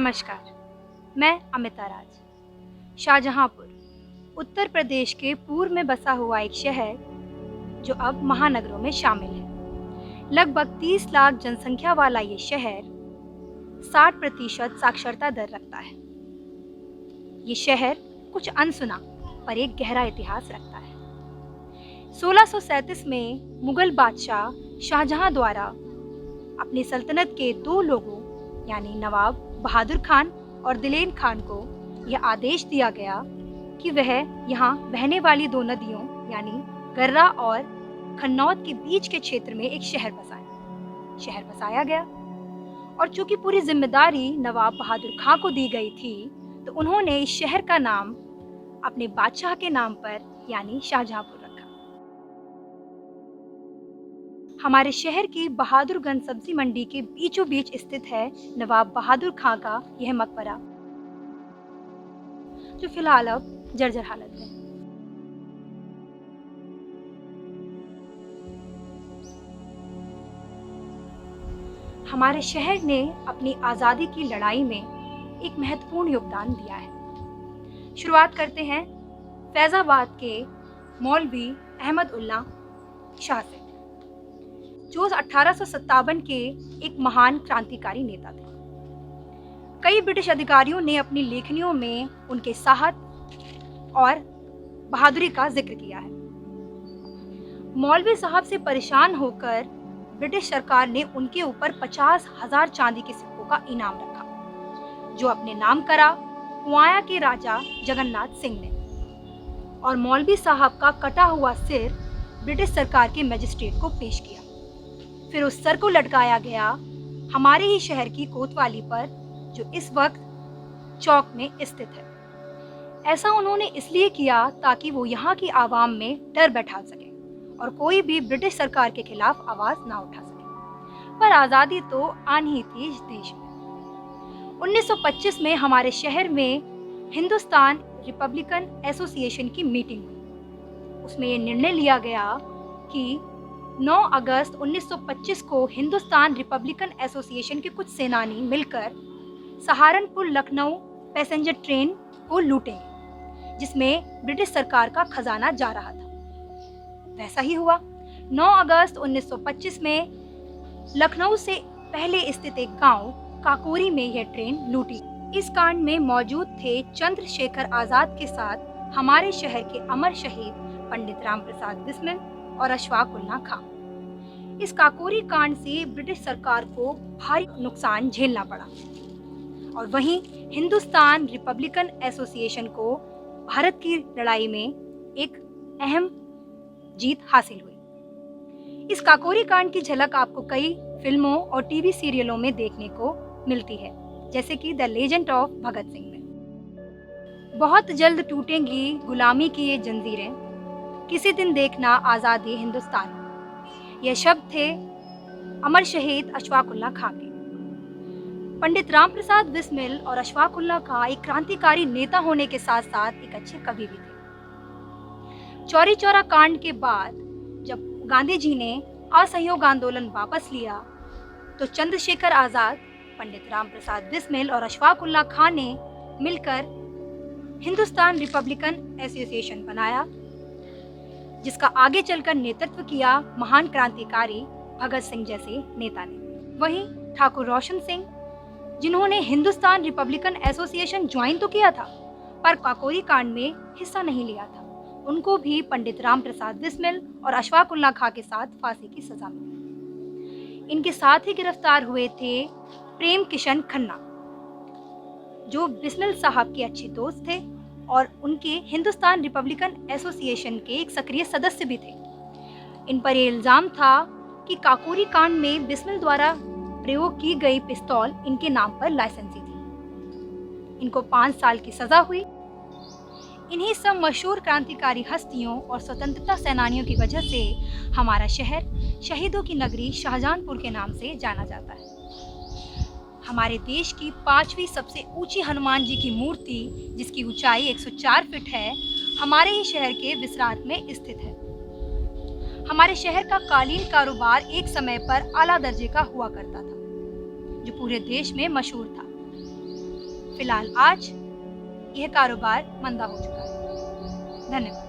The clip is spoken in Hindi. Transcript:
नमस्कार, मैं अमिता राज। शाहजहांपुर उत्तर प्रदेश के पूर्व में बसा हुआ एक शहर जो अब महानगरों में शामिल है। लगभग 30 लाख जनसंख्या वाला ये शहर 60% साक्षरता दर रखता है। ये शहर कुछ अनसुना पर एक गहरा इतिहास रखता है। 1637 में मुगल बादशाह शाहजहां द्वारा अपनी सल्तनत के 2 लोगों यानी नवाब बहादुर खान और दिलेर खान को यह आदेश दिया गया कि वह यहाँ बहने वाली 2 नदियों यानी गर्रा और खन्नौत के बीच के क्षेत्र में एक शहर बसाएं। शहर बसाया गया और चूंकि पूरी जिम्मेदारी नवाब बहादुर खान को दी गई थी, तो उन्होंने इस शहर का नाम अपने बादशाह के नाम पर यानी शाहजहांपुर रखा। हमारे शहर की बहादुरगंज सब्जी मंडी के बीचों बीच स्थित है नवाब बहादुर खां का यह मकबरा, जो फिलहाल अब जर्जर हालत में है। हमारे शहर ने अपनी आजादी की लड़ाई में एक महत्वपूर्ण योगदान दिया है। शुरुआत करते हैं फैजाबाद के मौलवी अहमद उल्ला शाह से, जो 1857 के एक महान क्रांतिकारी नेता थे। कई ब्रिटिश अधिकारियों ने अपनी लेखनियों में उनके साहस और बहादुरी का जिक्र किया है। मौलवी साहब से परेशान होकर ब्रिटिश सरकार ने उनके ऊपर 50,000 चांदी के सिक्कों का इनाम रखा, जो अपने नाम करा कुआया के राजा जगन्नाथ सिंह ने, और मौलवी साहब का कटा हुआ सिर ब्रिटिश सरकार के मजिस्ट्रेट को पेश किया। फिर उस सर को लटकाया गया हमारे ही शहर की कोतवाली पर, जो इस वक्त चौक में स्थित है। ऐसा उन्होंने इसलिए किया ताकि वो यहाँ की आवाम में डर बैठा सके और कोई भी ब्रिटिश सरकार के खिलाफ आवाज ना उठा सके। पर आज़ादी तो आनी ही थी इस देश में। 1925 में हमारे शहर में हिंदुस्तान रिपब्लिकन एसोसिएशन की मीटिंग हुई। उसमें ये निर्णय लिया गया कि 9 अगस्त 1925 को हिंदुस्तान रिपब्लिकन एसोसिएशन के कुछ सेनानी मिलकर सहारनपुर लखनऊ पैसेंजर ट्रेन को लूटेंगे, जिसमें ब्रिटिश सरकार का खजाना जा रहा था। वैसा ही हुआ। 9 अगस्त 1925 में लखनऊ से पहले स्थित एक गांव काकोरी में यह ट्रेन लूटी। इस कांड में मौजूद थे चंद्रशेखर आजाद के साथ हमारे शहर के अमर शहीद पंडित राम प्रसाद बिस्मिल और अशफाक उल्ला खां। इस काकोरी कांड से ब्रिटिश सरकार को भारी नुकसान झेलना पड़ा और वहीं हिंदुस्तान रिपब्लिकन एसोसिएशन को भारत की लड़ाई में एक अहम जीत हासिल हुई। इस काकोरी कांड की झलक आपको कई फिल्मों और टीवी सीरियलों में देखने को मिलती है, जैसे कि the legend of Bhagat Singh में। बहुत जल्द टूटेंगी गुलामी की ये जंजीरें, किसी दिन देखना आज़ादी हिंदुस्तान। यह शब्द थे अमर शहीद अशफाक उल्ला खां के। पंडित राम प्रसाद बिस्मिल और अशफाक उल्ला खां एक क्रांतिकारी नेता होने के साथ साथ एक अच्छे कवि भी थे। चौरी चौरा कांड के बाद जब गांधी जी ने असहयोग आंदोलन वापस लिया, तो चंद्रशेखर आजाद, पंडित राम प्रसाद बिस्मिल और अशफाक उल्ला खां ने मिलकर हिंदुस्तान रिपब्लिकन एसोसिएशन बनाया, जिसका आगे चलकर नेतृत्व किया महान क्रांतिकारी भगत सिंह जैसे नेता ने। वहीं ठाकुर रोशन सिंह, जिन्होंने हिंदुस्तान रिपब्लिकन एसोसिएशन ज्वाइन तो किया था पर काकोरी कांड में हिस्सा नहीं लिया था, उनको भी पंडित राम प्रसाद बिस्मिल और अशफाक उल्ला खां के साथ फांसी की सजा मिली। इनके साथ ही गिरफ्तार हुए थे प्रेम किशन खन्ना, जो बिस्मिल साहब के अच्छे दोस्त थे और उनके हिंदुस्तान रिपब्लिकन एसोसिएशन के एक सक्रिय सदस्य भी थे। इन पर यह इल्जाम था कि काकोरी कांड में बिस्मिल द्वारा प्रयोग की गई पिस्तौल इनके नाम पर लाइसेंसी थी। इनको 5 साल की सजा हुई। इन्हीं सब मशहूर क्रांतिकारी हस्तियों और स्वतंत्रता सेनानियों की वजह से हमारा शहर शहीदों की नगरी शाहजहांपुर के नाम से जाना जाता है। हमारे देश की 5वीं सबसे ऊंची हनुमान जी की मूर्ति, जिसकी ऊंचाई 104 फीट है, हमारे ही शहर के विसरात में स्थित है। हमारे शहर का कालीन कारोबार एक समय पर आला दर्जे का हुआ करता था, जो पूरे देश में मशहूर था। फिलहाल आज यह कारोबार मंदा हो चुका है। धन्यवाद।